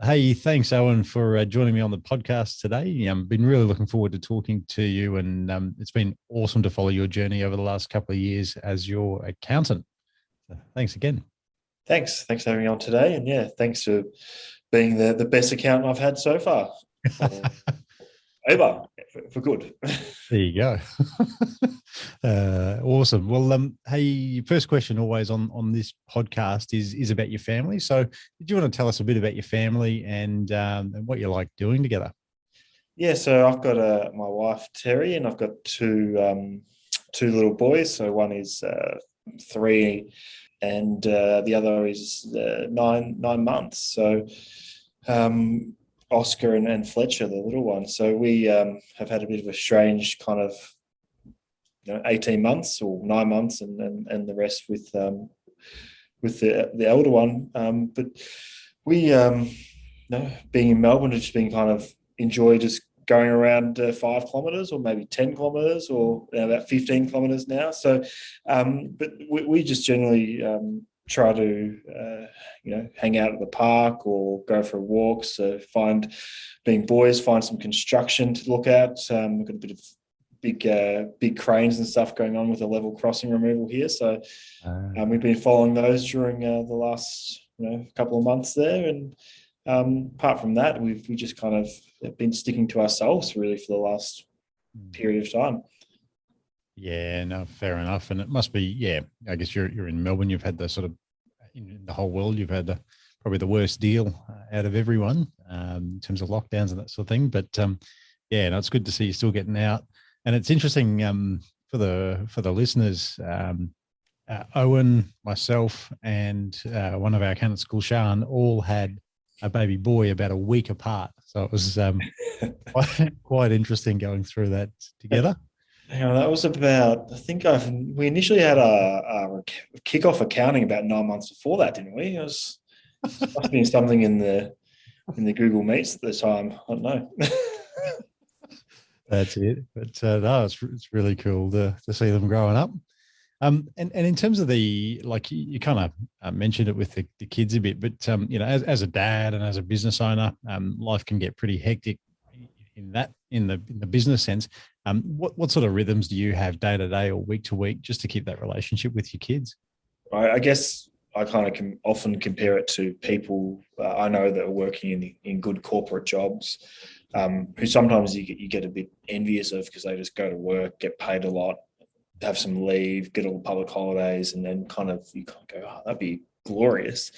Hey, thanks, Owen, for joining me on the podcast today. I've been really looking forward to talking to you, and it's been awesome to follow your journey over the last couple of years as your accountant. So thanks again. Thanks for having me on today, and yeah, thanks for being the best accountant I've had so far. Ever for good. There you go. Awesome. Well, hey, first question always on this podcast is about your family. So, did you want to tell us a bit about your family and what you like doing together? Yeah, so I've got my wife Terry, and I've got two little boys. So one is 3, and the other is 9 months. So Oscar and Fletcher, the little one. So we have had a bit of a strange kind of 18 months or 9 months, and the rest with the elder one. But we being in Melbourne has just been kind of enjoy just going around 5 kilometres or maybe 10 kilometres or about 15 kilometres now. So, but we just generally try to hang out at the park or go for walks. So being boys, find some construction to look at. We've got a bit of big cranes and stuff going on with the level crossing removal here. So we've been following those during the last couple of months there. And apart from that, we just kind of been sticking to ourselves really for the last period of time. Yeah, no, fair enough. And it must be, yeah, I guess you're in Melbourne. You've had the sort of in the whole world. You've had probably the worst deal out of everyone in terms of lockdowns and that sort of thing. But yeah, no, it's good to see you still getting out. And it's interesting for the listeners. Owen, myself, and one of our accountants, Gulshan, all had a baby boy about a week apart. So it was quite interesting going through that together. That was about, I think we initially had a kickoff accounting about 9 months before that, didn't we? It must have been something in the Google Meets at the time. I don't know. That's it. But no, it's really cool to see them growing up. And in terms of like you kind of mentioned it with the kids a bit, but as a dad and as a business owner, life can get pretty hectic in the business sense. What sort of rhythms do you have day to day or week to week just to keep that relationship with your kids? I guess I kind of can often compare it to people I know that are working in good corporate jobs, who sometimes you get a bit envious of because they just go to work, get paid a lot, have some leave, get all the public holidays, and then you kind of go, oh, that'd be glorious.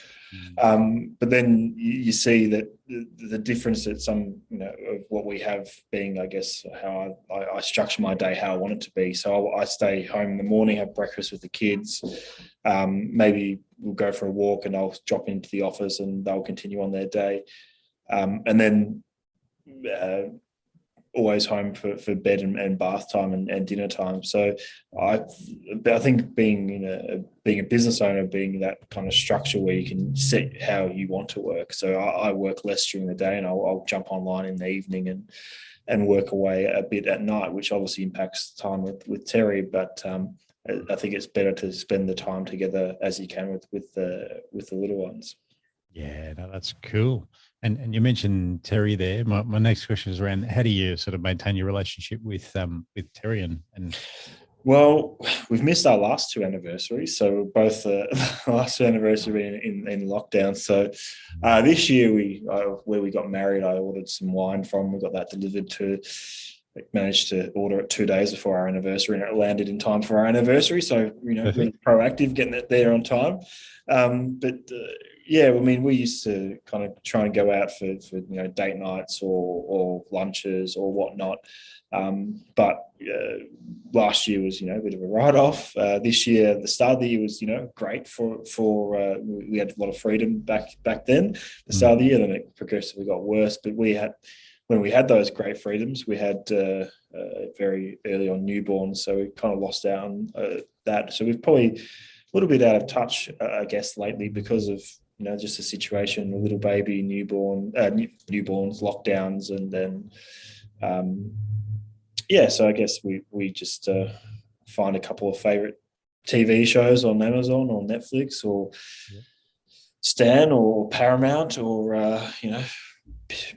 But then you see that the difference that some, of what we have being, I guess, how I structure my day, how I want it to be. So I stay home in the morning, have breakfast with the kids. Maybe we'll go for a walk and I'll drop into the office and they'll continue on their day. And then always home for bed and bath time and dinner time. So I think being a business owner, being that kind of structure where you can set how you want to work. So I work less during the day and I'll jump online in the evening and work away a bit at night, which obviously impacts time with Terry. But I think it's better to spend the time together as you can with the little ones. Yeah, no, that's cool. And you mentioned Terry there. My next question is around how do you sort of maintain your relationship with Terry and Well, we've missed our last 2 anniversaries. So both the last 2 anniversaries in lockdown. So this year where we got married, I ordered some wine from. We got that delivered managed to order it 2 days before our anniversary, and it landed in time for our anniversary. So, really proactive, getting it there on time. Yeah, I mean, we used to kind of try and go out for date nights or lunches or whatnot. But last year was, a bit of a write-off. This year, the start of the year was, great for we had a lot of freedom back then. The start of the year, then it progressively got worse. But when we had those great freedoms, we had very early on newborns, so we kind of lost out on that. So we've probably a little bit out of touch, I guess, lately because of just the situation, a little baby, newborns, lockdowns, and then So I guess we just find a couple of favorite TV shows on Amazon or Netflix, or Stan or Paramount, or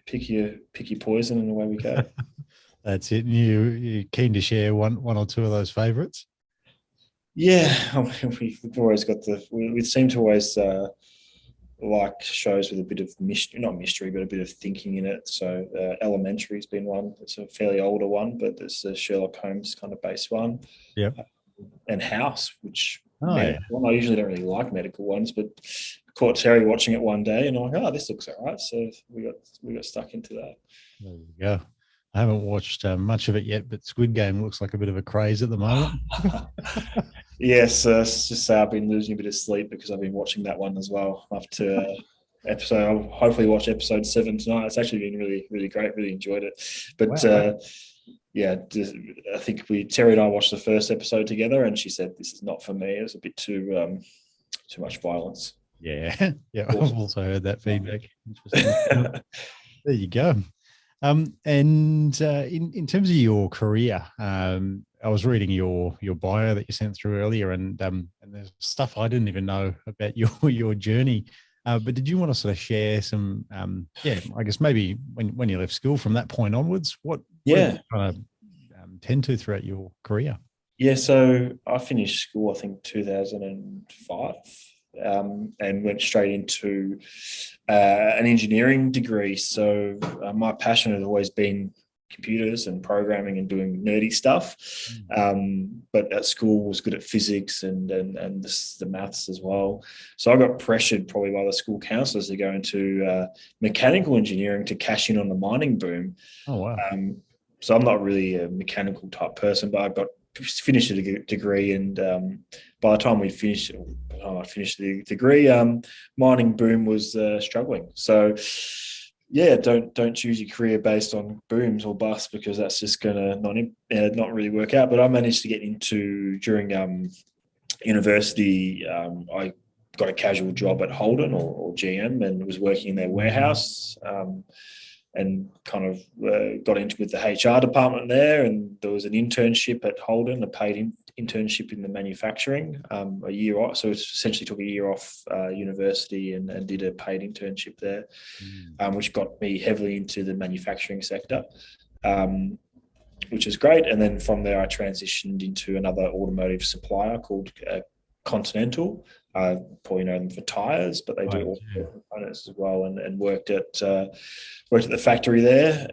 pick your poison, and away we go. That's it. You're keen to share one or two of those favourites? Yeah, we've always got we seem to always like shows with a bit of not mystery, but a bit of thinking in it. So Elementary's been one. It's a fairly older one, but it's a Sherlock Holmes kind of based one. Yeah. And House, which Yeah. I usually don't really like medical ones, but caught Terry watching it one day, and I'm like, oh, this looks all right. So we got stuck into that. There you go. I haven't watched much of it yet, but Squid Game looks like a bit of a craze at the moment. Yes, just say I've been losing a bit of sleep because I've been watching that one as well. Up to episode, I'll hopefully watch episode 7 tonight. It's actually been really, really great. Really enjoyed it. But wow. Yeah, I think Terry and I watched the first episode together, and she said this is not for me. It was a bit too much violence. Yeah, yeah. I've also heard that feedback. Interesting. There you go. And in terms of your career, I was reading your bio that you sent through earlier, and there's stuff I didn't even know about your journey. But did you want to sort of share some? I guess maybe when you left school from that point onwards, what did you kind of tend to throughout your career? Yeah, so I finished school, I think 2005. And went straight into an engineering degree. So my passion had always been computers and programming and doing nerdy stuff. But at school was good at physics and the maths as well. So I got pressured probably by the school counsellors to go into mechanical engineering to cash in on the mining boom. Oh, wow. So I'm not really a mechanical type person, but I got finished a degree, and by the time I finished the degree, mining boom was struggling. So yeah, don't choose your career based on booms or busts, because that's just gonna not really work out. But I managed to get into during university. I got a casual job at Holden or GM, and was working in their warehouse. And kind of got into with the HR department there, and there was an internship at Holden, a paid internship in the manufacturing, a year off. So it essentially took a year off university and did a paid internship there, which got me heavily into the manufacturing sector, which is great. And then from there, I transitioned into another automotive supplier called Continental. Probably know them for tires, but they do all components as well. And worked at the factory there,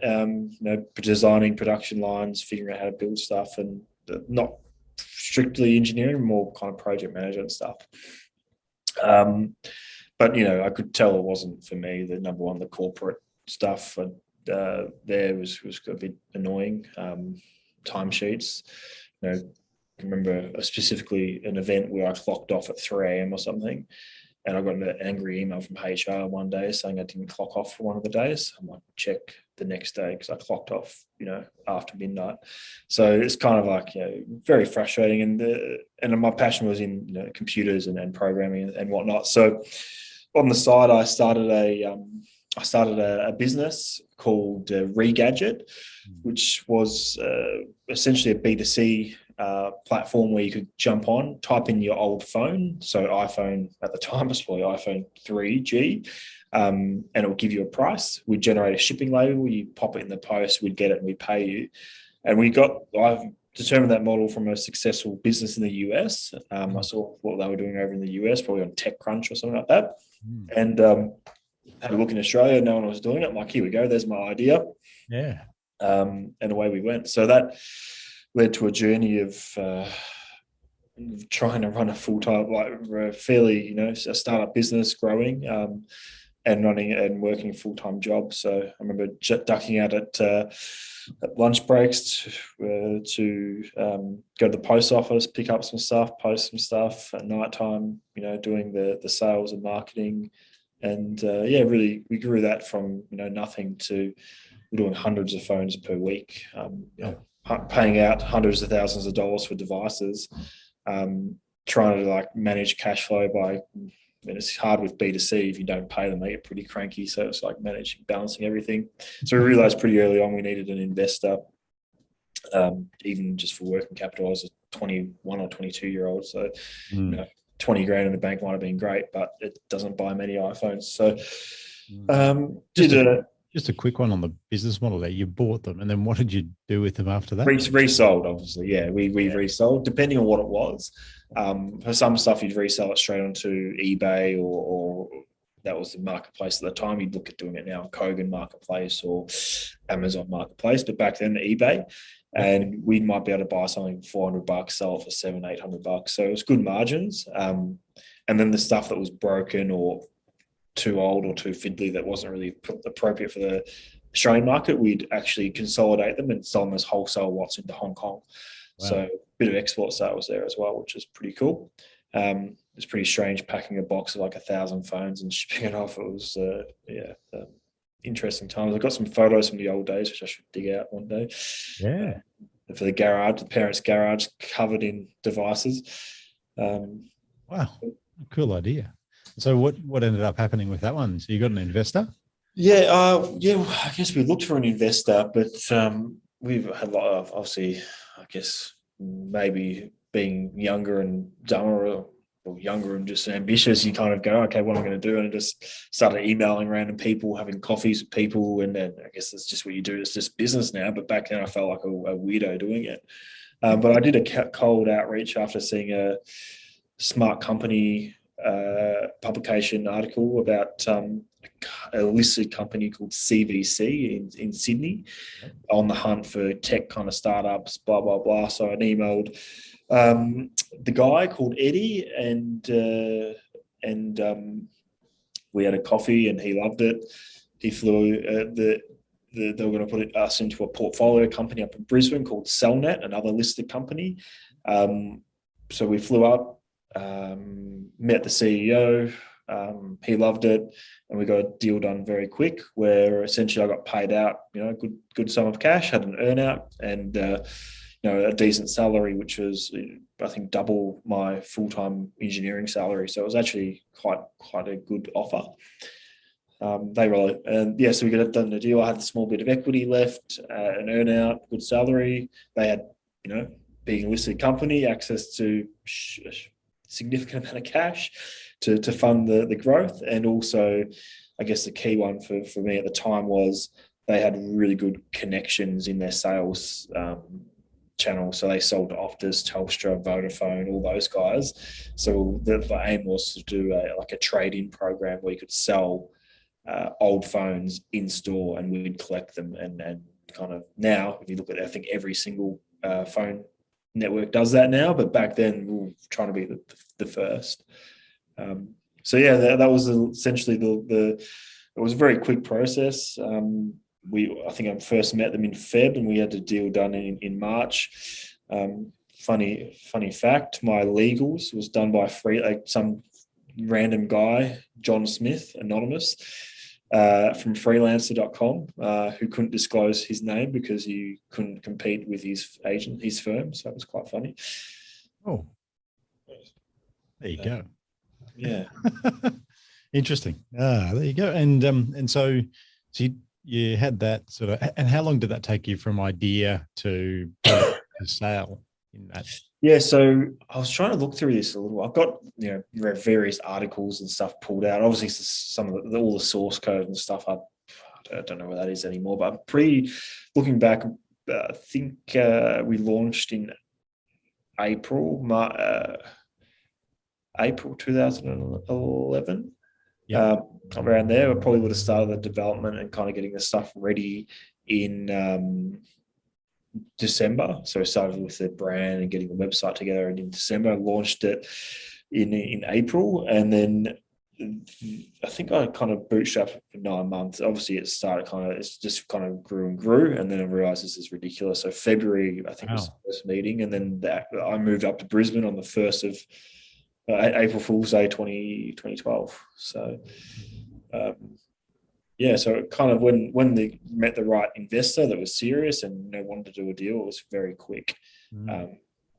designing production lines, figuring out how to build stuff, and not strictly engineering, more kind of project management stuff. But I could tell it wasn't for me. The number one, the corporate stuff there was a bit annoying. Timesheets, I remember specifically an event where I clocked off at 3 a.m. or something, and I got an angry email from HR one day saying I didn't clock off for one of the days. I'm like, check the next day, because I clocked off, after midnight. So it's kind of like, very frustrating. And my passion was in computers and programming and whatnot. So on the side, I started a business called Regadget, which was essentially a B2C platform where you could jump on, type in your old phone. So iPhone at the time was probably iPhone 3G, and it will give you a price. We'd generate a shipping label, you pop it in the post, we'd get it, and we'd pay you. And I've determined that model from a successful business in the US. I saw what they were doing over in the US, probably on TechCrunch or something like that. And had a look in Australia, no one was doing it. I'm like, here we go, there's my idea. Yeah. And away we went. So that led to a journey of trying to run a full-time, fairly, a startup business, growing, and running and working a full-time job. So I remember ducking out at lunch breaks to go to the post office, pick up some stuff, post some stuff at nighttime, doing the sales and marketing. And really, we grew that from nothing to doing hundreds of phones per week, paying out hundreds of thousands of dollars for devices, trying to manage cash flow by, it's hard with B2C. If you don't pay them, they get pretty cranky. So it's like balancing everything. So we realized pretty early on we needed an investor, even just for working capital. I was a 21 or 22-year-old. So, 20 grand in the bank might have been great, but it doesn't buy many iPhones. So just a quick one on the business model there. You bought them, and then what did you do with them after that? Resold, obviously. Yeah, we resold, depending on what it was. For some stuff, you'd resell it straight onto eBay, or that was the marketplace at the time. You'd look at doing it now on Kogan Marketplace or Amazon Marketplace, but back then eBay. And we might be able to buy something for $400, sell it for $700-800. So it was good margins. And then the stuff that was broken or too old or too fiddly that wasn't really appropriate for the Australian market, we'd actually consolidate them and sell them as wholesale lots into Hong Kong. Wow. So a bit of export sales there as well, which is pretty cool. It's pretty strange packing a box of like 1,000 phones and shipping it off. It was, interesting times. I've got some photos from the old days, which I should dig out one day. Yeah. For the garage, the parents' garage covered in devices. Wow. Cool idea. So what ended up happening with that one? So you got an investor? Yeah. I guess we looked for an investor, but we've had a lot of, obviously, I guess maybe being younger and dumber or younger and just ambitious, you kind of go, okay, what am I going to do? And I just started emailing random people, having coffees with people. And then I guess that's just what you do. It's just business now. But back then I felt like a weirdo doing it. But I did a cold outreach after seeing a smart company publication article about a listed company called CVC in Sydney on the hunt for tech kind of startups, blah, blah, blah. So I emailed the guy called Eddie and we had a coffee and he loved it. He flew they were going to put us into a portfolio company up in Brisbane called Cellnet, another listed company. So we flew up, met the CEO. He loved it, and we got a deal done very quick. Where essentially I got paid out, good sum of cash, had an earnout, and a decent salary, which was I think double my full-time engineering salary. So it was actually quite a good offer. So we got done the deal. I had a small bit of equity left, an earnout, good salary. They had, being a listed company, access to a significant amount of cash to fund the growth. And also, I guess the key one for me at the time was they had really good connections in their sales channel. So they sold to Optus, Telstra, Vodafone, all those guys. So the aim was to do a trade-in program where you could sell old phones in store and we'd collect them. And kind of now, if you look at it, I think every single phone network does that now. But back then, we were trying to be the first. That was essentially it was a very quick process. I think I first met them in Feb and we had the deal done in March. Funny fact, my legals was done by some random guy, John Smith, anonymous, from freelancer.com, who couldn't disclose his name because he couldn't compete with his agent, his firm. So it was quite funny. Oh, there you go. Yeah. Interesting. There you go. And so you had that sort of, and how long did that take you from idea to sale in that? Yeah, so I was trying to look through this a little. I've got various articles and stuff pulled out. Obviously, some of all the source code and stuff. I don't know where that is anymore. But looking back, I think we launched in April 2011. Yeah. Around there, I probably would have started the development and kind of getting the stuff ready in December. So I started with the brand and getting the website together, and in December I launched it in April, and then I think I kind of bootstrapped for 9 months. Obviously, it just kind of grew and grew, and then I realized this is ridiculous. So February, I think, was the first meeting, and then I moved up to Brisbane on the 1st of April Fool's Day 2012. So so kind of when they met the right investor that was serious and wanted to do a deal, it was very quick.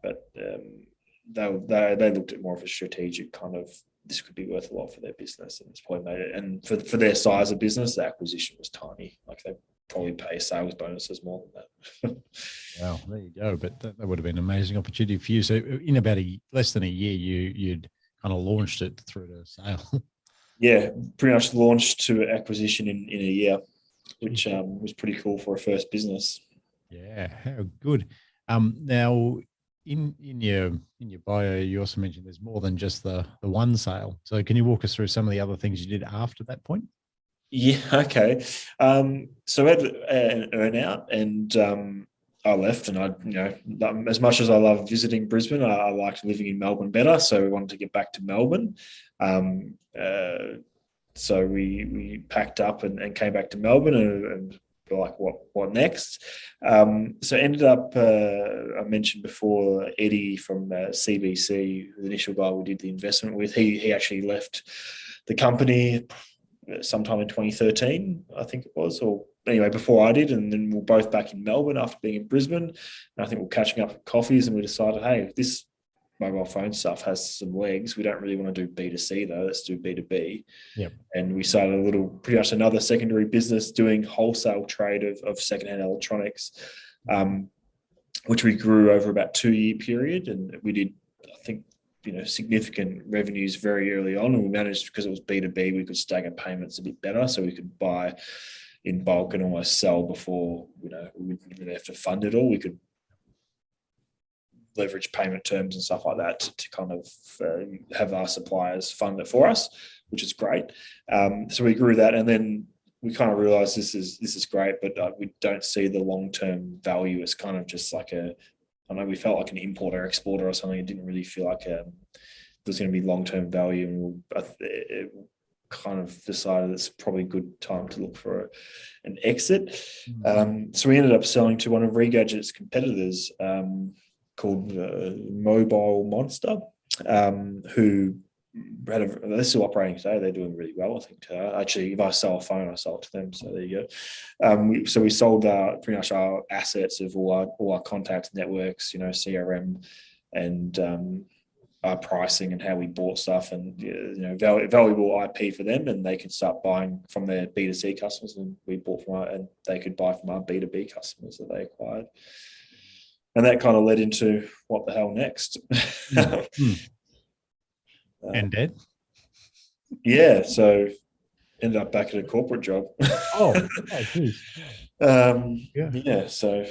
But they looked at more of a strategic kind of, this could be worth a lot for their business, and it's probably made it. And for their size of business, the acquisition was tiny. Like they probably pay sales bonuses more than that. Well, there you go. But that would have been an amazing opportunity for you. So in about less than a year, you'd kind of launched it through to sale. Yeah, pretty much launched to acquisition in a year, which was pretty cool for a first business. Yeah, how good. Now in your bio, you also mentioned there's more than just the one sale. So can you walk us through some of the other things you did after that point? Yeah, okay. So we had an earn out, and I left, and as much as I love visiting Brisbane, I liked living in Melbourne better. So we wanted to get back to Melbourne. So we packed up and came back to Melbourne, and we're like, what next? So ended up, I mentioned before, Eddie from CBC, the initial guy we did the investment with. He actually left the company sometime in 2013, I think it was, or anyway, before I did. And then we're both back in Melbourne after being in Brisbane. And I think we're catching up at coffees, and we decided, hey, this mobile phone stuff has some legs. We don't really want to do B2C though. Let's do B2B. Yep. And we started pretty much another secondary business doing wholesale trade of secondhand electronics, which we grew over about 2-year period. And we did, I think, significant revenues very early on. And we managed, because it was B2B, we could stagger payments a bit better. So we could buy in bulk and almost sell before, we didn't really have to fund it all. We could leverage payment terms and stuff like that to kind of have our suppliers fund it for us, which is great. So we grew that, and then we kind of realized this is great, but we don't see the long-term value. It's kind of just like I know we felt like an importer exporter or something. It didn't really feel like there's going to be long-term value, and it kind of decided it's probably a good time to look for an exit. So we ended up selling to one of Regadget's competitors, called Mobile Monster, who they're still operating today. They're doing really well, I think. Actually, if I sell a phone, I sell it to them. So there you go. So we sold pretty much our assets of all our contacts, networks, CRM, and our pricing and how we bought stuff, and valuable IP for them, and they could start buying from their B2C customers, and we bought and they could buy from our B2B customers that they acquired. And that kind of led into what the hell next. And Dad? Yeah, so ended up back at a corporate job. Geez. Yeah, so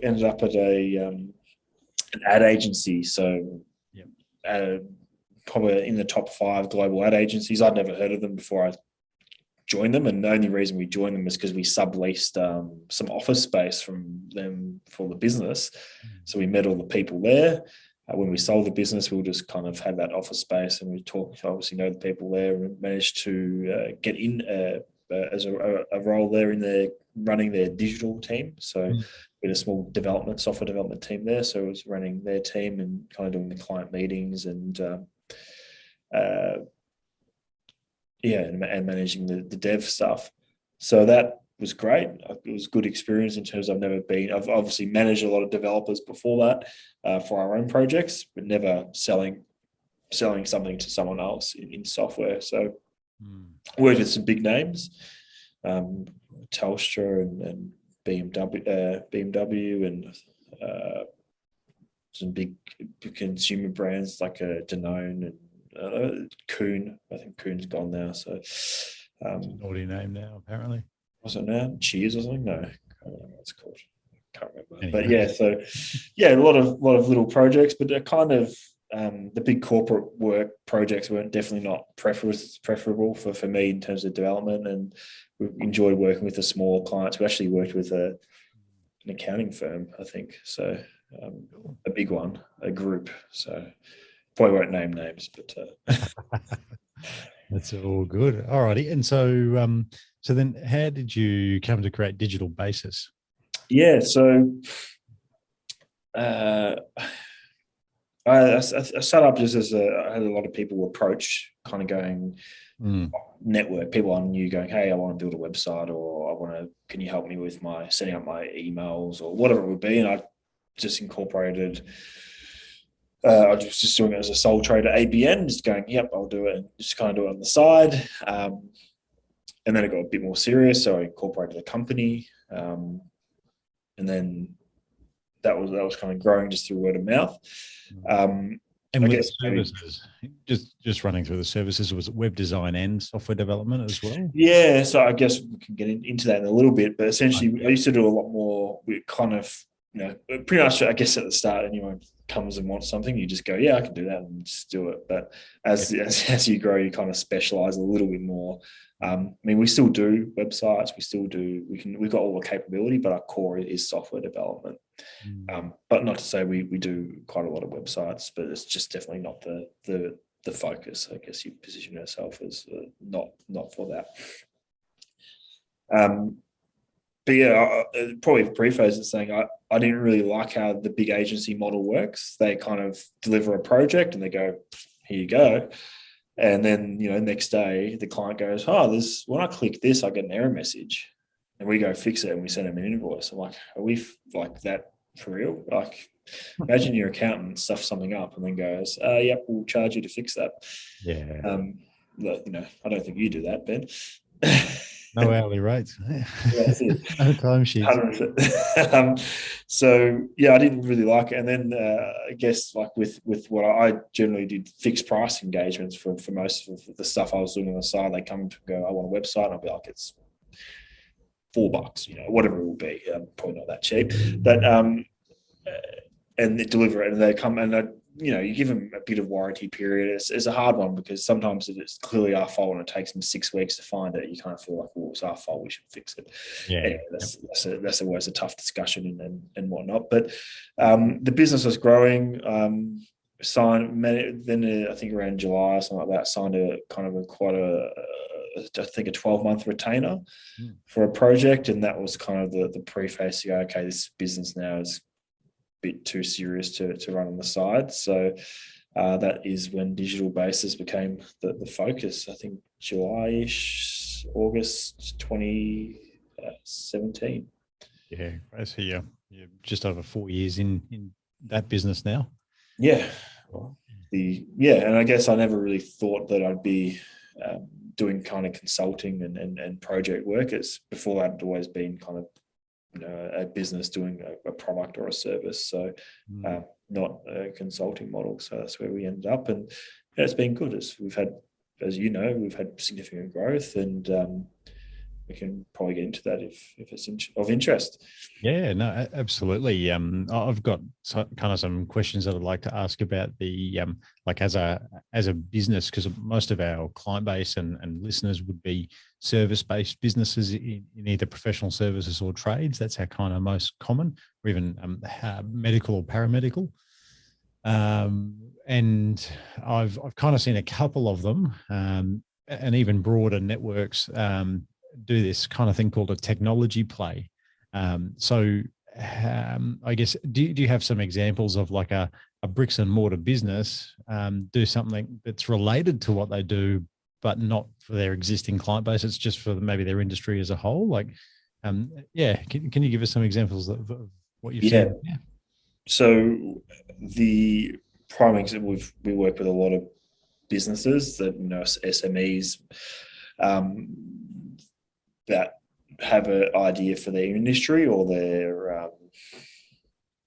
ended up at an ad agency. So probably in the top 5 global ad agencies. I'd never heard of them before I joined them, and the only reason we joined them is because we subleased some office space from them for the business. So we met all the people there. When we sold the business, we'll just kind of have that office space, and we obviously know the people there, and managed to get in as a role there in running their digital team. So we had a small software development team there. So I was running their team and kind of doing the client meetings and managing the dev stuff. So that was great. It was a good experience in terms I've obviously managed a lot of developers before that for our own projects, but never selling something to someone else in software. So worked with some big names, Telstra and BMW and some big consumer brands like Danone and Kuhn. I think Kuhn's gone now. So naughty name now, apparently. Was it now? Cheers or something? No, I don't know what it's called. Can't remember. Anyway. But yeah, so a lot of little projects, but they're kind of the big corporate work projects weren't definitely not preferable for me in terms of development, and we enjoyed working with the smaller clients. We actually worked with an accounting firm, I think, so a big one, a group. So probably won't name names, but that's all good. All righty. And so so then how did you come to create Digital Basis? Yeah, so I set up just as I had a lot of people approach, kind of going network, people I knew going, hey, I want to build a website, or can you help me with setting up my emails or whatever it would be. And I just incorporated, I was just doing it as a sole trader ABN, just going, yep, I'll do it, and just kind of do it on the side. And then it got a bit more serious, so I incorporated a company, and then that was kind of growing just through word of mouth. And I with the guess maybe, services, just running through the services, was it web design and software development as well? yeah. So I guess we can get into that in a little bit, but essentially, Yeah. I used to do a lot more. We kind of, pretty much, I guess at the start, anyone comes and wants something, you just go, yeah, I can do that, and just do it. But as you grow, you kind of specialize a little bit more. I mean, we still do websites. We still do. We've got all the capability, but our core is software development. But not to say we do quite a lot of websites, but it's just definitely not the focus. I guess you position yourself as not for that. But yeah, probably preface it saying I didn't really like how the big agency model works. They kind of deliver a project and they go, here you go. And then, next day the client goes, when I click this, I get an error message. And we go fix it and we send them an invoice. I'm like, are we like that for real? Like, imagine your accountant stuffs something up and then goes, yep, we'll charge you to fix that. Yeah. I don't think you do that, Ben. No hourly rates. That's it. No time sheets. So yeah, I didn't really like it. And then I guess like with what I generally did fixed price engagements for most of the stuff I was doing on the side. They come to go, I want a website. And I'll be like, it's $4, whatever it will be. Probably not that cheap, but and they deliver it, and they come and you give them a bit of warranty period. It's a hard one because sometimes it's clearly our fault and it takes them 6 weeks to find it. You kind of feel like, well, it's our fault, we should fix it. Yeah, anyway, that's always a tough discussion and whatnot. But the business was growing. Then I think around July or something like that, signed a kind of I think a 12-month retainer for a project, and that was kind of the preface to go, okay, this business now is bit too serious to run on the side. So that is when digital basis became the focus. I think July-ish, August 2017. Yeah, I see. You're just over 4 years in that business now. Yeah. And I guess I never really thought that I'd be doing kind of consulting and project work. It's before that, I'd always been kind of a business doing a product or a service, so not a consulting model. So that's where we ended up, and it's been good. We've had significant growth, and we can probably get into that if it's of interest. Yeah, no, absolutely. I've got kind of some questions that I'd like to ask about the like as a business, because most of our client base and listeners would be service-based businesses in either professional services or trades. That's our kind of most common, or even medical or paramedical. And I've kind of seen a couple of them, and even broader networks do this kind of thing called a technology play. So I guess, do you have some examples of like a bricks and mortar business do something that's related to what they do, but not for their existing client base? It's just for maybe their industry as a whole. Like, can you give us some examples of what you've seen? Yeah. So the prime example, we work with a lot of businesses that, SMEs, that have an idea for their industry or their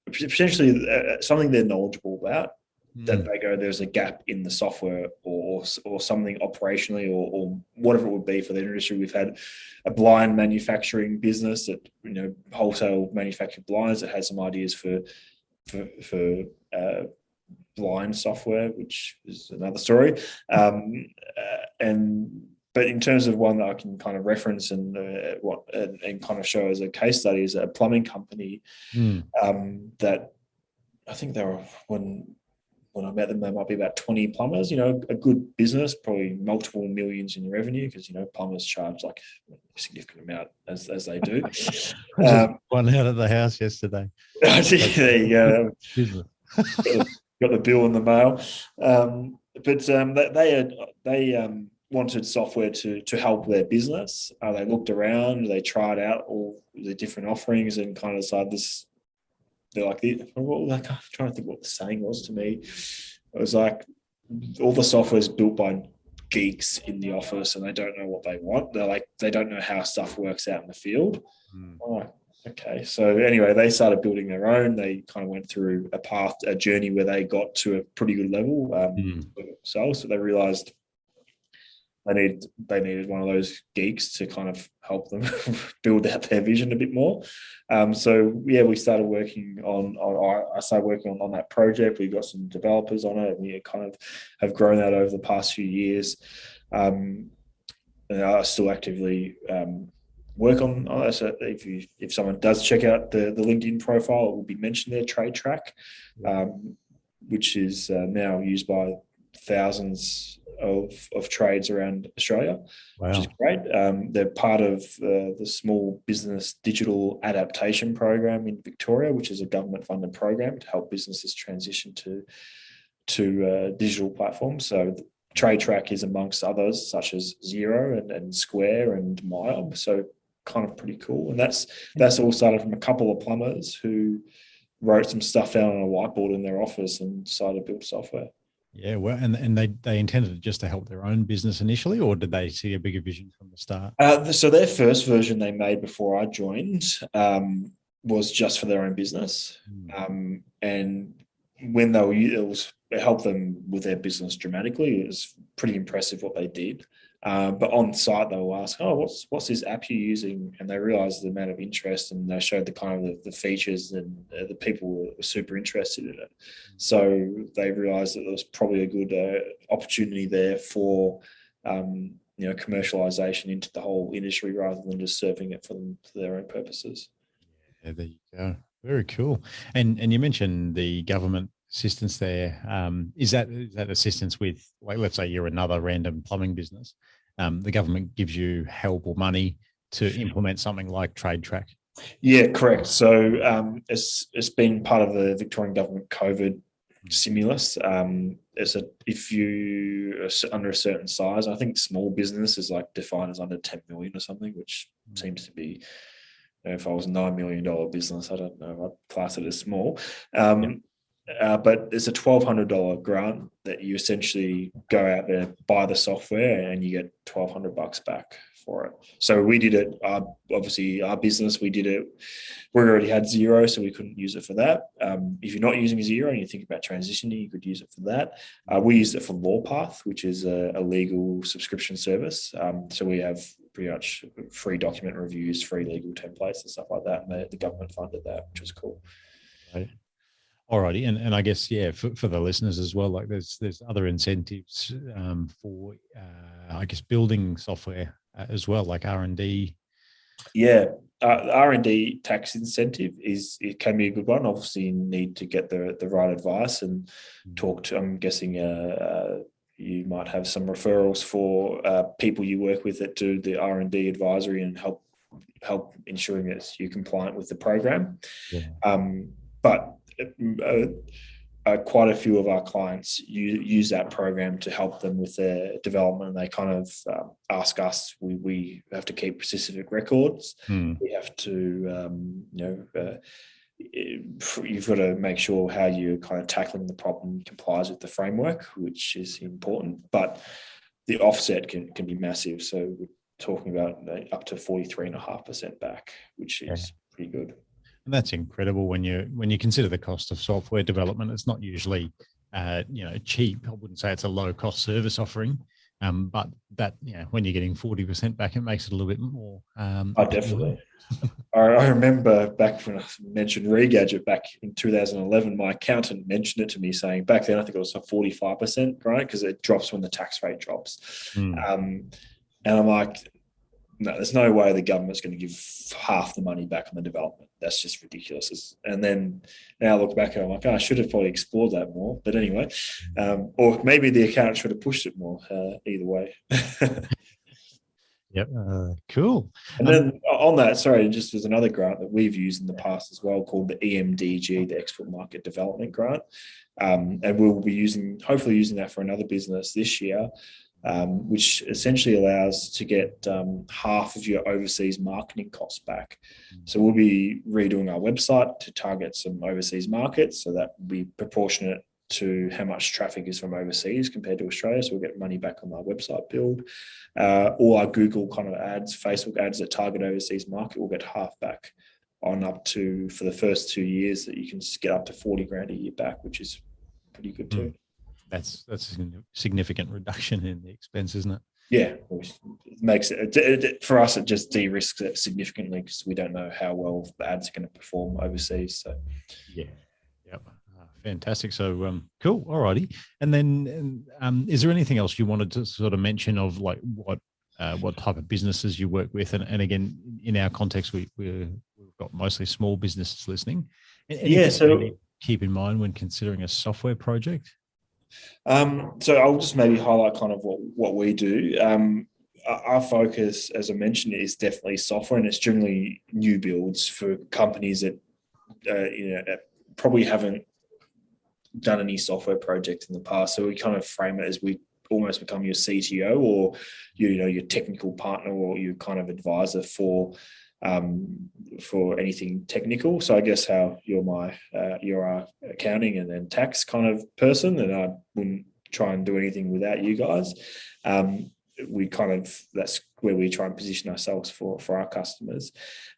potentially something they're knowledgeable about, that they go, there's a gap in the software or something operationally or whatever it would be for the industry. We've had a blind manufacturing business that, wholesale manufactured blinds, that has some ideas for blind software, which is another story. But in terms of one that I can kind of reference and kind of show as a case study, is a plumbing company that I think they were, when I met them, there might be about 20 plumbers, a good business, probably multiple millions in revenue, because, plumbers charge like a significant amount as they do. One out of the house yesterday. There you go. Got the bill in the mail. But they wanted software to help their business. They looked around, they tried out all the different offerings and kind of decided this. They're like, I'm trying to think what the saying was to me. It was like, all the software is built by geeks in the office and they don't know what they want. They're like, they don't know how stuff works out in the field. Okay. So anyway, they started building their own. They kind of went through a journey where they got to a pretty good level. So they realized they needed one of those geeks to kind of help them build out their vision a bit more. So yeah, we started working I started working on that project. We got some developers on it, and we kind of have grown that over the past few years. And I still actively work on it. So if someone does check out the LinkedIn profile, it will be mentioned there, Trade Track, which is now used by thousands of trades around Australia, which is great. They're part of the Small Business Digital Adaptation Program in Victoria, which is a government-funded program to help businesses transition to digital platforms. So Trade Track is amongst others, such as Xero and Square and Mile. So kind of pretty cool. And that's all started from a couple of plumbers who wrote some stuff down on a whiteboard in their office and decided to build software. Yeah, well, and they intended it just to help their own business initially, or did they see a bigger vision from the start? So their first version they made before I joined was just for their own business, and when it helped them with their business dramatically. It was pretty impressive what they did. But on site, they will ask, "Oh, what's this app you're using?" And they realised the amount of interest, and they showed the kind of the features, and the people were super interested in it. So they realised that there was probably a good opportunity there for commercialisation into the whole industry rather than just serving it for their own purposes. Yeah, there you go. Very cool. And you mentioned the government assistance there. Is that assistance with, like, let's say you're another random plumbing business, the government gives you help or money to implement something like Trade Track? Yeah, correct. So it's been part of the Victorian government COVID stimulus. If you are under a certain size, I think small business is like defined as under 10 million or something, which seems to be, if I was a $9 million business, I don't know, I'd class it as small. But it's a $1,200 grant that you essentially go out there, buy the software, and you get $1,200 back for it. So we did it. Obviously, our business, we did it. We already had Xero, so we couldn't use it for that. If you're not using Xero and you think about transitioning, you could use it for that. We used it for LawPath, which is a legal subscription service. So we have pretty much free document reviews, free legal templates, and stuff like that. And the government funded that, which was cool. Right. Alrighty, and I guess for the listeners as well, like there's other incentives for I guess building software as well, like R&D. Yeah, R&D tax incentive it can be a good one. Obviously, you need to get the right advice and talk to. I'm guessing you might have some referrals for people you work with that do the R&D advisory and help ensuring that you're compliant with the program. But quite a few of our clients use that program to help them with their development. And they kind of ask us, we have to keep specific records. We have to, you've got to make sure how you're kind of tackling the problem complies with the framework, which is important. But the offset can be massive. So we're talking about up to 43.5% back, which is pretty good. And that's incredible when you consider the cost of software development. It's not usually cheap. I wouldn't say it's a low cost service offering, but that when you're getting 40% back, it makes it a little bit more. Definitely. I remember back when I mentioned Regadget back in 2011, my accountant mentioned it to me, saying back then I think it was 45%, right? Because it drops when the tax rate drops. And I'm like, no, there's no way the government's going to give half the money back on the development. That's just ridiculous. And then now I look back and I'm like, I should have probably explored that more. But anyway, or maybe the accountant should have pushed it more. Either way. Yep. Cool. And then on that, sorry, just there's another grant that we've used in the past as well called the EMDG, the Export Market Development Grant. And we'll be hopefully using that for another business this year. Which essentially allows to get half of your overseas marketing costs back. So we'll be redoing our website to target some overseas markets. So that will be proportionate to how much traffic is from overseas compared to Australia. So we'll get money back on our website build. All our Google kind of ads, Facebook ads that target overseas market will get half back on up to, for the first 2 years, that you can get up to 40 grand a year back, which is pretty good too. That's a significant reduction in the expense, isn't it? Yeah, it makes it for us. It just de-risks it significantly because we don't know how well the ads are going to perform overseas. So yeah, yep, fantastic. So cool. Alrighty. And then is there anything else you wanted to sort of mention of like what type of businesses you work with? And again, in our context, we've got mostly small businesses listening. Anything so you need to keep in mind when considering a software project? So I'll just maybe highlight kind of what we do. Our focus, as I mentioned, is definitely software, and it's generally new builds for companies that probably haven't done any software project in the past. So we kind of frame it as we almost become your CTO or your technical partner or your kind of advisor for anything technical. So I guess how you're our accounting and then tax kind of person, and I wouldn't try and do anything without you guys. That's where we try and position ourselves for our customers.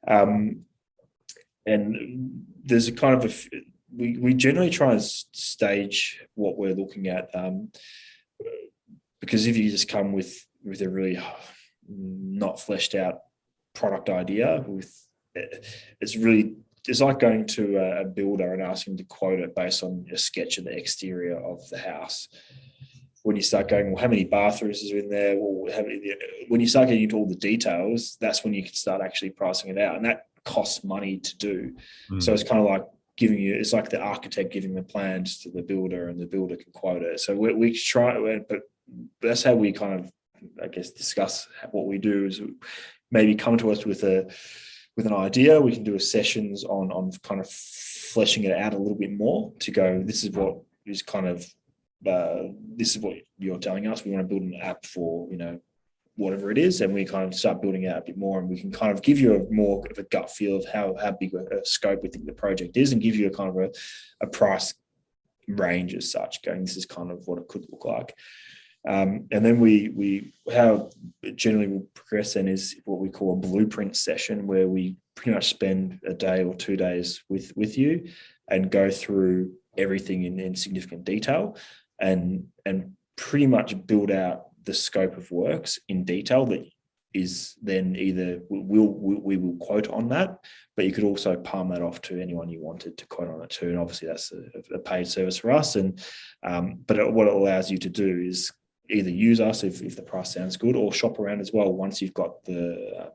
And there's a kind of we generally try and stage what we're looking at, because if you just come with a really not fleshed out product idea, it's like going to a builder and asking to quote it based on a sketch of the exterior of the house. When you start going, well, how many bathrooms is in there? Well, when you start getting into all the details, that's when you can start actually pricing it out, and that costs money to do. So it's kind of like it's like the architect giving the plans to the builder, and the builder can quote it. So we try, but that's how we kind of, I guess, discuss what we do. Is maybe come to us with an idea. We can do sessions on kind of fleshing it out a little bit more to go, this is what is kind of, this is what you're telling us. We want to build an app for, whatever it is. And we kind of start building it out a bit more, and we can kind of give you a more of a gut feel of how big a scope we think the project is, and give you a kind of a price range as such, going, this is kind of what it could look like. And then how it generally will progress then is what we call a blueprint session, where we pretty much spend a day or 2 days with you and go through everything in significant detail, and pretty much build out the scope of works in detail that is then either we will quote on that, but you could also palm that off to anyone you wanted to quote on it to. And obviously that's a paid service for us. And but what it allows you to do is either use us if the price sounds good, or shop around as well once you've got the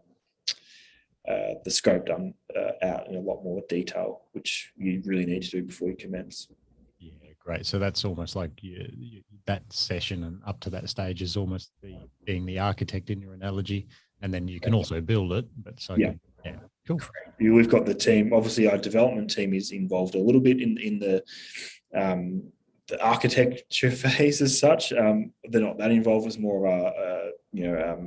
scope done out in a lot more detail, which you really need to do before you commence. Yeah, great. So that's almost like that session and up to that stage is almost being the architect in your analogy, and then you can also build it. But so yeah, cool. We've got the team. Obviously, our development team is involved a little bit in the architecture phase as such. They're not that involved. It's more of our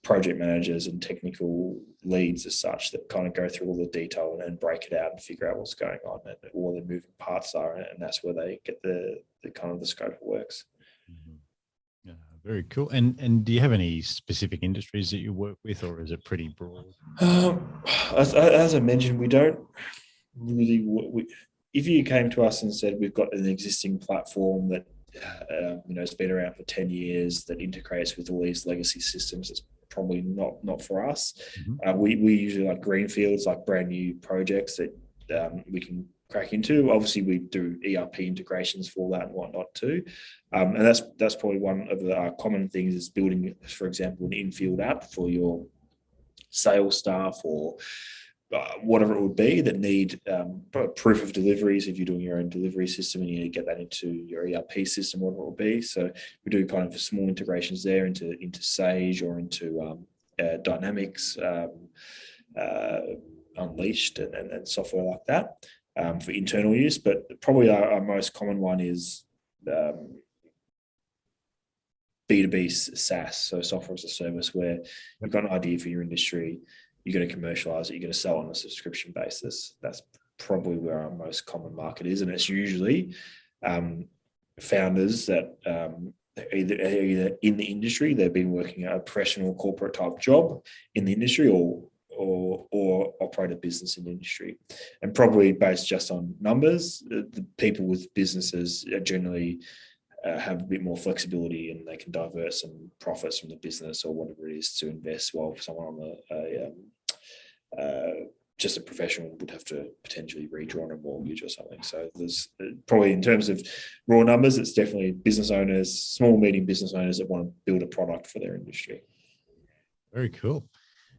project managers and technical leads as such that kind of go through all the detail and break it out and figure out what's going on and all the moving parts are, and that's where they get the kind of the scope of works. Yeah, very cool. And do you have any specific industries that you work with, or is it pretty broad? As I mentioned, we don't really. If you came to us and said we've got an existing platform that it's been around for 10 years that integrates with all these legacy systems, it's probably not for us. We usually like greenfields, like brand new projects that we can crack into. Obviously, we do ERP integrations for that and whatnot too, and that's probably one of our common things is building, for example, an in-field app for your sales staff or whatever it would be that need proof of deliveries. If you're doing your own delivery system and you need to get that into your ERP system, whatever it will be. So we do kind of small integrations there into Sage or into Dynamics, Unleashed and software like that for internal use. But probably our most common one is B2B SaaS, so software as a service, where you've got an idea for your industry, you're going to commercialize it, you're going to sell on a subscription basis. That's probably where our most common market is. And it's usually founders that either in the industry, they've been working a professional corporate type job in the industry, or operate a business in the industry. And probably based just on numbers, the people with businesses are generally have a bit more flexibility, and they can divert some profits from the business or whatever it is to invest, while someone on just a professional would have to potentially redraw on a mortgage or something. So there's probably, in terms of raw numbers, it's definitely business owners, small, medium business owners that want to build a product for their industry. Very cool.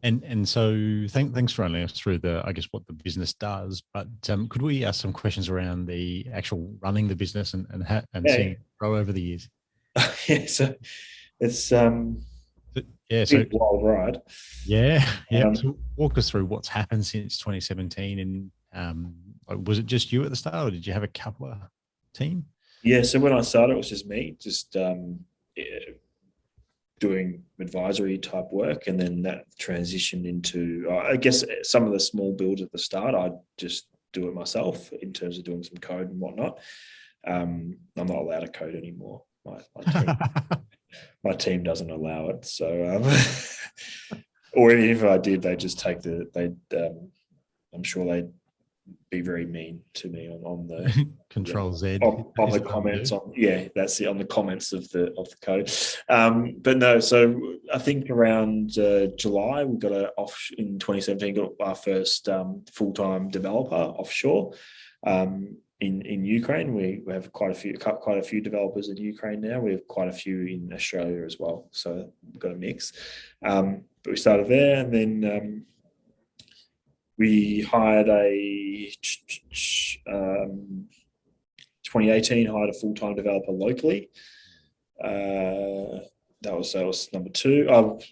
And so thanks for running us through I guess what the business does, but could we ask some questions around the actual running the business and seeing it grow over the years? Yeah, so it's so wild ride. Yeah. So walk us through what's happened since 2017, and was it just you at the start, or did you have a couple of team? Yeah, so when I started, it was just me, doing advisory type work, and then that transitioned into, I guess, some of the small builds at the start. I just do it myself in terms of doing some code and whatnot. I'm not allowed to code anymore. My team doesn't allow it. So, or even if I did, they just take I'm sure they'd be very mean to me on the Control Z on the comments that's it, on the comments of the code. But no, so I think around July we got in 2017 got our first full-time developer offshore in Ukraine. We have quite a few developers in Ukraine now. We have quite a few in Australia as well, so we've got a mix. But we started there, and then we hired 2018 hired a full-time developer locally. That was number two.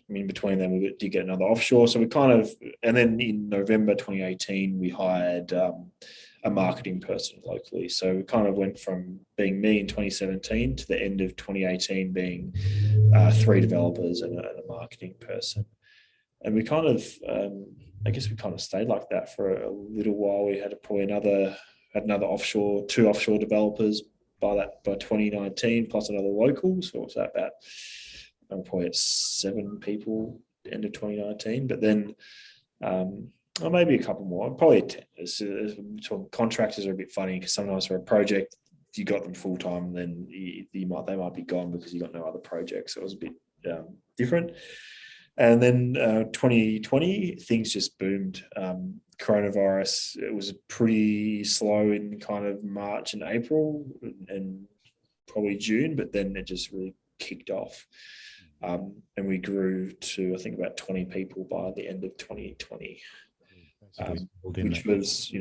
Between them, we did get another offshore. So and then in November 2018, we hired a marketing person locally. So we kind of went from being me in 2017 to the end of 2018 being 3 developers and a marketing person. And we kind of, I guess we kind of stayed like that for a little while. We had probably another offshore, 2 offshore developers by 2019, plus another local. So what's that about? I'm probably at 7 people end of 2019. But then, or maybe a couple more, probably 10. Contractors are a bit funny, because sometimes for a project, you got them full time, then they might be gone because you got no other projects. So it was a bit different. And then 2020, things just boomed. Coronavirus, it was pretty slow in kind of March and April and probably June, but then it just really kicked off. And we grew to, I think, about 20 people by the end of 2020, which was,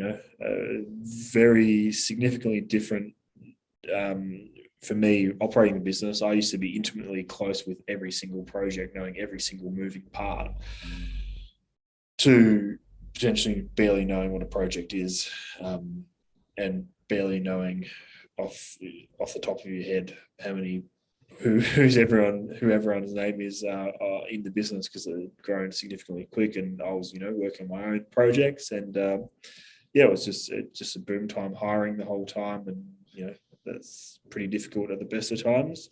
very significantly different. For me, operating the business, I used to be intimately close with every single project, knowing every single moving part, to potentially barely knowing what a project is, and barely knowing off the top of your head who everyone's name is in the business, because they're growing significantly quick. And I was, working my own projects, and it was just a boom time, hiring the whole time, and that's pretty difficult at the best of times.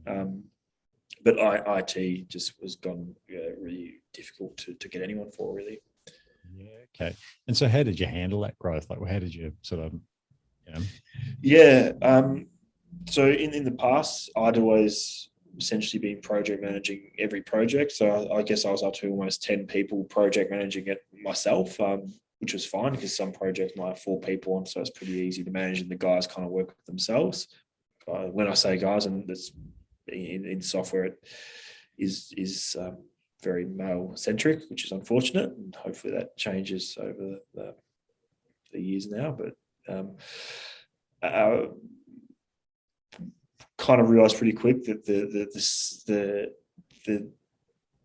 But IT just was gone really difficult to get anyone for, really. Yeah. Okay. And so how did you handle that growth? Like, how did you sort of, Yeah. So in the past, I'd always essentially been project managing every project. So I guess I was up to almost 10 people project managing it myself, which was fine, because some projects might have 4 people on, so it's pretty easy to manage, and the guys kind of work with themselves. When I say guys, and it's in software, it is very male centric, which is unfortunate, and hopefully that changes over the years now. But kind of realized pretty quick that the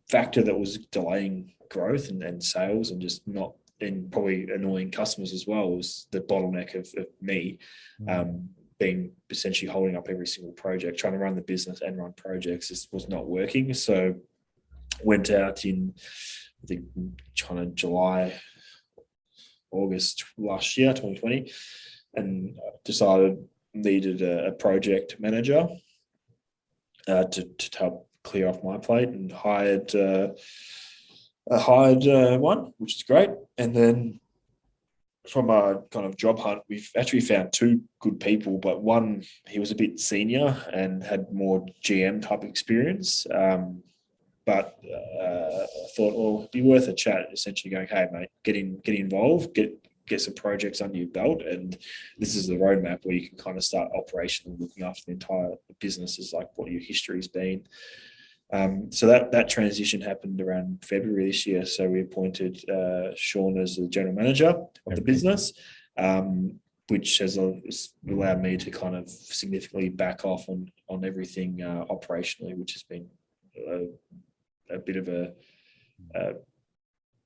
factor that was delaying growth and sales, and just not, and probably annoying customers as well, was the bottleneck of me being essentially holding up every single project. Trying to run the business and run projects was not working. So went out in, I think, kind of July, August last year, 2020, and decided needed a project manager to help clear off my plate, and hired hired one, which is great. And then from a kind of job hunt, we've actually found two good people, but one, he was a bit senior and had more GM type experience. But I thought, well, it'd be worth a chat, essentially going, hey, mate, get involved, get some projects under your belt. And this is the roadmap where you can kind of start operationally looking after the entire business, is like what your history's been. So that transition happened around February this year. So we appointed Sean as the general manager of the business, which has allowed me to kind of significantly back off on everything operationally, which has been a bit of a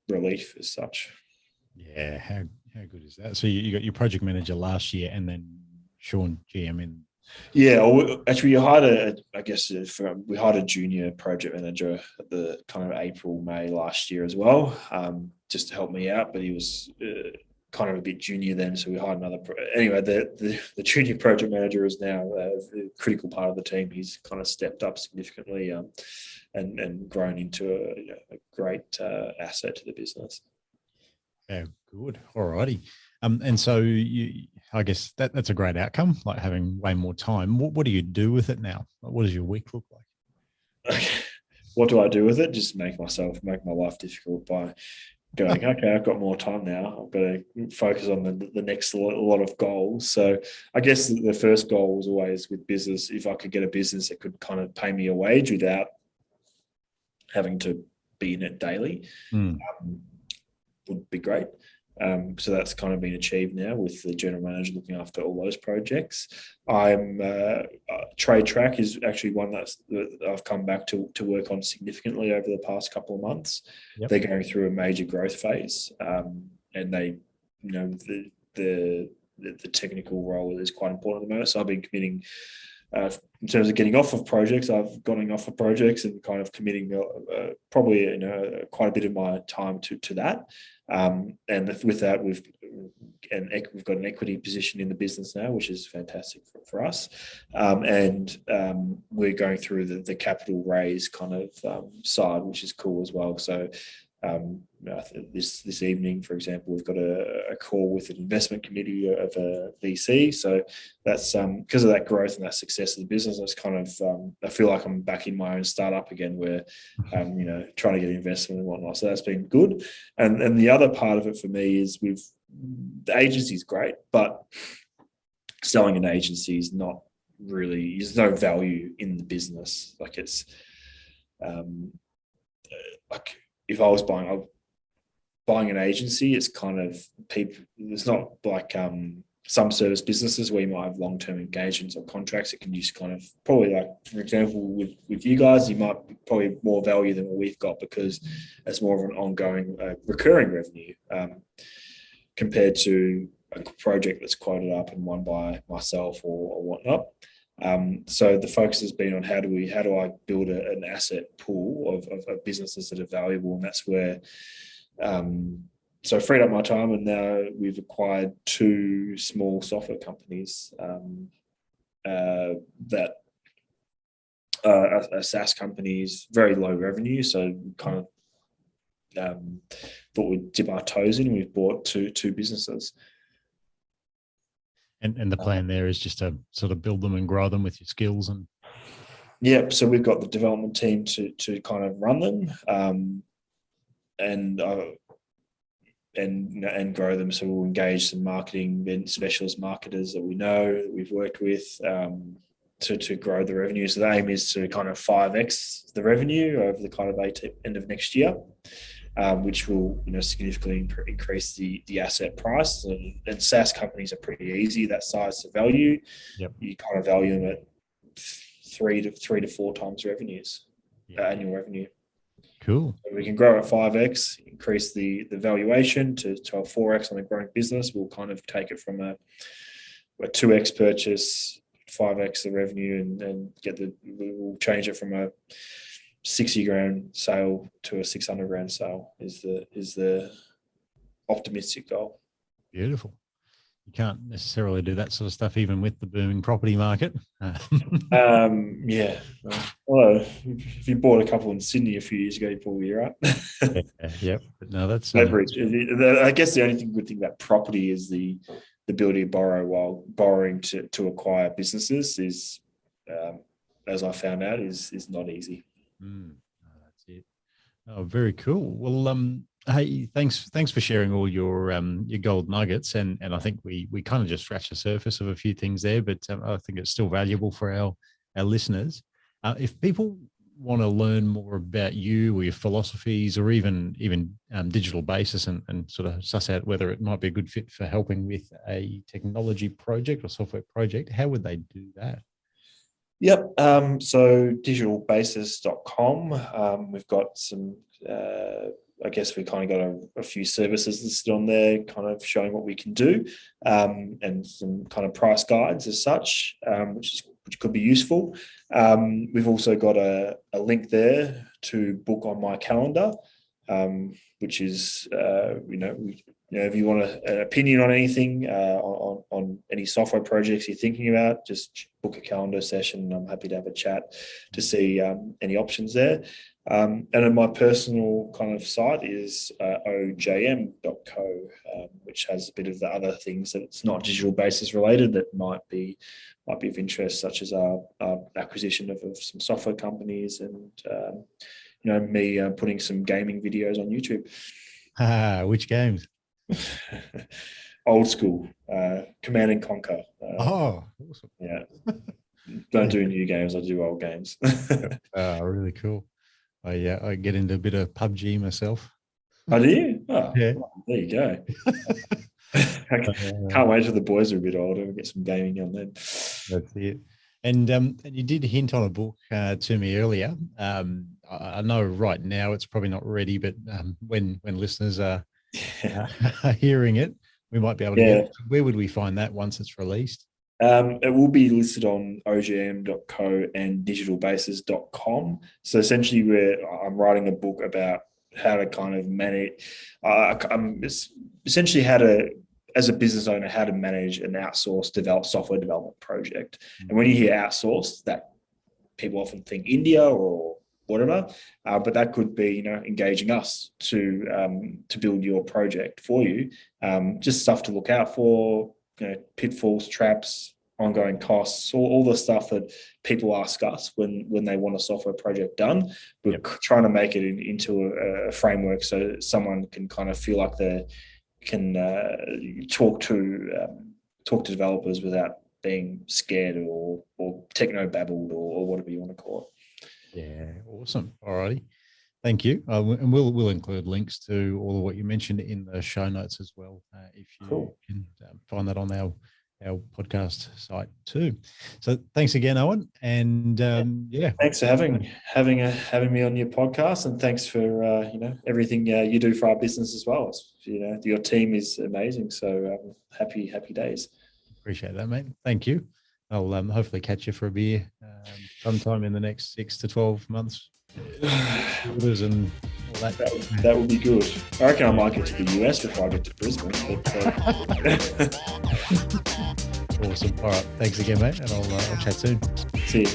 relief as such. Yeah, how good is that? So you got your project manager last year, and then Sean GM in. Yeah, actually, we hired a junior project manager at the kind of April, May last year as well, just to help me out. But he was kind of a bit junior then, so we hired another. Anyway, the junior project manager is now a critical part of the team. He's kind of stepped up significantly and grown into a great asset to the business. Yeah, good. All righty. And so I guess that's a great outcome, like having way more time. What do you do with it now? What does your week look like? What do I do with it? Just make my life difficult by going, okay, I've got more time now. I've got to focus on the next lot of goals. So I guess the first goal was always with business, if I could get a business that could kind of pay me a wage without having to be in it daily, would be great. So that's kind of been achieved now with the general manager looking after all those projects. Trade Track is actually one that I've come back to work on significantly over the past couple of months. Yep. They're going through a major growth phase, and they, the technical role is quite important at the moment. So I've been committing. In terms of getting off of projects, I've gotten off of projects and kind of committing probably quite a bit of my time to that. And with that, we've got an equity position in the business now, which is fantastic for us. And we're going through the capital raise kind of side, which is cool as well. So this evening, for example, we've got a call with an investment committee of a VC. So that's because of that growth and that success of the business. That's kind of I feel like I'm back in my own startup again, where trying to get investment and whatnot. So that's been good. And the other part of it for me is the agency is great, but selling an agency is not really. There's no value in the business. Like it's like. If I was buying an agency, it's kind of people. It's not like some service businesses where you might have long-term engagements or contracts. It can just kind of probably, like, for example, with you guys, you might be probably more value than what we've got because it's more of an ongoing recurring revenue compared to a project that's quoted up and won by myself or whatnot. So the focus has been on how do I build an asset pool of businesses that are valuable, and that's where so I freed up my time, and now we've acquired two small software companies that are SaaS companies, very low revenue, so kind of thought we'd dip our toes in. We've bought two businesses. And the plan there is just to sort of build them and grow them with your skills and. Yeah, so we've got the development team to kind of run them and grow them. So we'll engage some marketing and specialist marketers that we know, that we've worked with to grow the revenue. So the aim is to kind of 5x the revenue over the kind of end of next year. Which will significantly increase the asset price. And SaaS companies are pretty easy that size to value. Yep. You kind of value them at 3 to 4 times revenues, annual revenue. Cool. So we can grow at 5x, increase the valuation to a 4x on a growing business. We'll kind of take it from a 2x purchase, 5x the revenue, and we'll change it from a 60 grand sale to a 600 grand sale is the optimistic goal. Beautiful. you can't necessarily do that sort of stuff even with the booming property market. Yeah. Well, if you bought a couple in Sydney a few years ago, you're probably right. Yep. But no, that's Leverage. I guess the only good thing about property is the ability to borrow while borrowing to acquire businesses is, as I found out, is not easy. That's it. Oh, very cool. Well, hey, thanks for sharing all your gold nuggets, and I think we kind of just scratched the surface of a few things there, but I think it's still valuable for our listeners. If people want to learn more about you or your philosophies, or even digital basis, and sort of suss out whether it might be a good fit for helping with a technology project or software project, how would they do that? Yep. So digitalbasis.com. We've got some, I guess we kind of got a few services listed on there, kind of showing what we can do, and some kind of price guides as such, which could be useful. We've also got a link there to book on my calendar, which is, if you want an opinion on anything, on any software projects you're thinking about, just book a calendar session. I'm happy to have a chat to see any options there. And then my personal kind of site is ojm.co, which has a bit of the other things that it's not digital basis related that might be of interest, such as our acquisition of some software companies, and me putting some gaming videos on YouTube. Which games? Old school, Command and Conquer. Awesome. Yeah. Don't do new games, I do old games. Really cool. I get into a bit of PUBG myself. Oh, do you? Oh, yeah. Well, there you go. I can't wait till the boys are a bit older and get some gaming on them. That's it. And you did hint on a book to me earlier. I know right now it's probably not ready, but when listeners are hearing it, we might be able to get it. Where would we find that once it's released? It will be listed on ogm.co and digitalbasis.com. So essentially, I'm writing a book about how to kind of manage, essentially how to, as a business owner, how to manage an outsourced software development project. And when you hear outsourced, that people often think India or whatever, but that could be, engaging us to build your project for you. Just stuff to look out for, pitfalls, traps, ongoing costs, all the stuff that people ask us when they want a software project done. We're trying to make it into a framework so someone can kind of feel like they can talk to developers without being scared or techno-babbled or whatever you want to call it. Yeah, awesome. All righty. Thank you. And we'll include links to all of what you mentioned in the show notes as well, if you can find that on our podcast site too. So thanks again, Owen. And thanks for having me on your podcast, and thanks for everything you do for our business as well. Your team is amazing. So happy days. Appreciate that, mate. Thank you. I'll hopefully catch you for a beer sometime in the next 6 to 12 months. And all that would be good. I reckon I might get to the US before I get to Brisbane. Awesome. All right. Thanks again, mate. And I'll chat soon. See you.